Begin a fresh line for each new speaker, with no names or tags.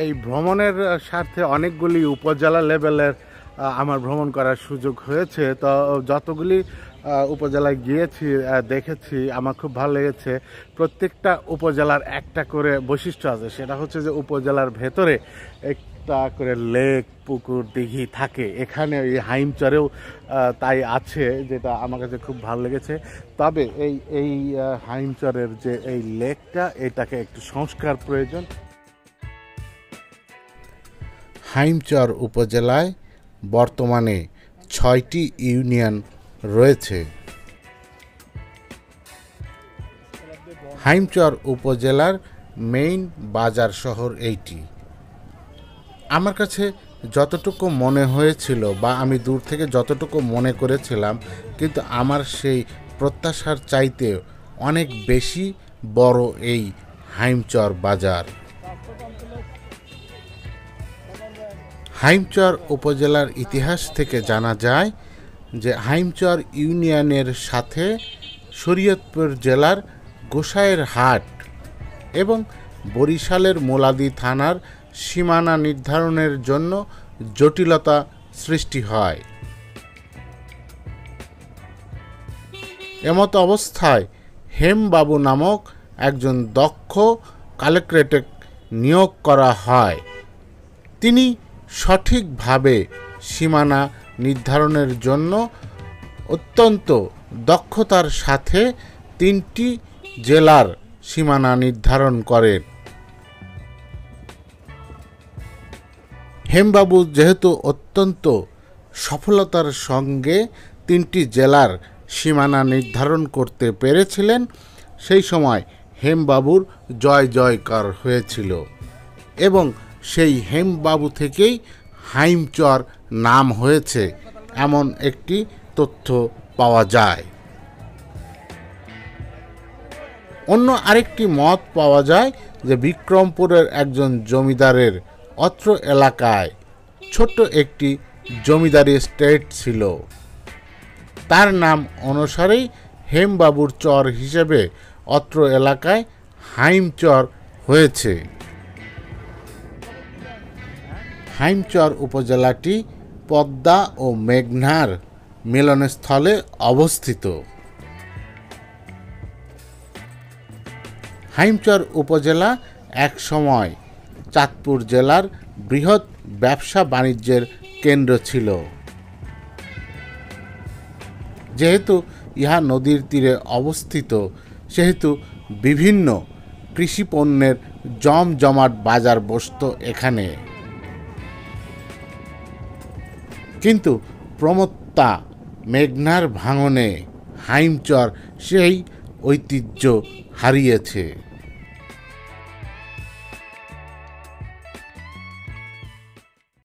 এই ভ্রমণের স্বার্থে অনেকগুলি উপজেলা লেভেলের আমার ভ্রমণ করার সুযোগ হয়েছে। তো যতগুলি উপজেলায় গিয়েছি দেখেছি, আমার খুব ভালো লেগেছে। প্রত্যেকটা উপজেলার একটা করে বৈশিষ্ট্য আছে, সেটা হচ্ছে যে উপজেলার ভেতরে একটা করে লেক, পুকুর, দিঘি থাকে। এখানে এই হাইমচরেও তাই আছে, যেটা আমার কাছে খুব ভালো লেগেছে। তবে এই হাইমচরের যে এই লেকটা, এটাকে একটু সংস্কার প্রয়োজন। হাইমচর উপজেলায় বর্তমানে ৬টি ইউনিয়ন রয়েছে। হাইমচর উপজেলার মেইন বাজার শহর এইটি। আমার কাছে যতটুকু মনে হয়েছিল বা আমি দূর থেকে যতটুকু মনে করেছিলাম, কিন্তু আমার সেই প্রত্যাশার চাইতে অনেক বেশি বড় এই হাইমচর বাজার। হাইমচর উপজেলার ইতিহাস থেকে জানা যায় যে হাইমচর ইউনিয়নের সাথে শরীয়তপুর জেলার গোসাইয়ের হাট এবং বরিশালের মোলাদি থানার সীমানা নির্ধারণের জন্য জটিলতা সৃষ্টি হয়। এমত অবস্থায় হেমবাবু নামক একজন দক্ষ কালেক্টরেটে নিয়োগ করা হয়। তিনি সঠিকভাবে সীমানা নির্ধারণের জন্য অত্যন্ত দক্ষতার সাথে 3টি জেলার সীমানা নির্ধারণ করেন। হেমবাবু যেহেতু অত্যন্ত সফলতার সঙ্গে 3টি জেলার সীমানা নির্ধারণ করতে পেরেছিলেন, সেই সময় হেমবাবুর জয় জয়কার হয়েছিল এবং সেই হেমবাবু থেকেই হাইমচর নাম হয়েছে, এমন একটি তথ্য পাওয়া যায়। অন্য আরেকটি মত পাওয়া যায় যে বিক্রমপুরের একজন জমিদারের অত্র এলাকায় ছোট্ট একটি জমিদারি স্টেট ছিল। তার নাম অনুসারেই হেমবাবুর চর হিসেবে অত্র এলাকায় হাইমচর হয়েছে। হাইমচর উপজেলাটি পদ্মা ও মেঘনার মিলনস্থলে অবস্থিত। হাইমচর উপজেলা এক সময় চাঁদপুর জেলার বৃহৎ ব্যবসা বাণিজ্যের কেন্দ্র ছিল। যেহেতু ইহা নদীর তীরে অবস্থিত, সেহেতু বিভিন্ন কৃষি পণ্যের জমজমাট বাজার বসত এখানে। কিন্তু প্রমত্তা মেঘনার ভাঙনে হাইমচর সেই ঐতিহ্য হারিয়েছে।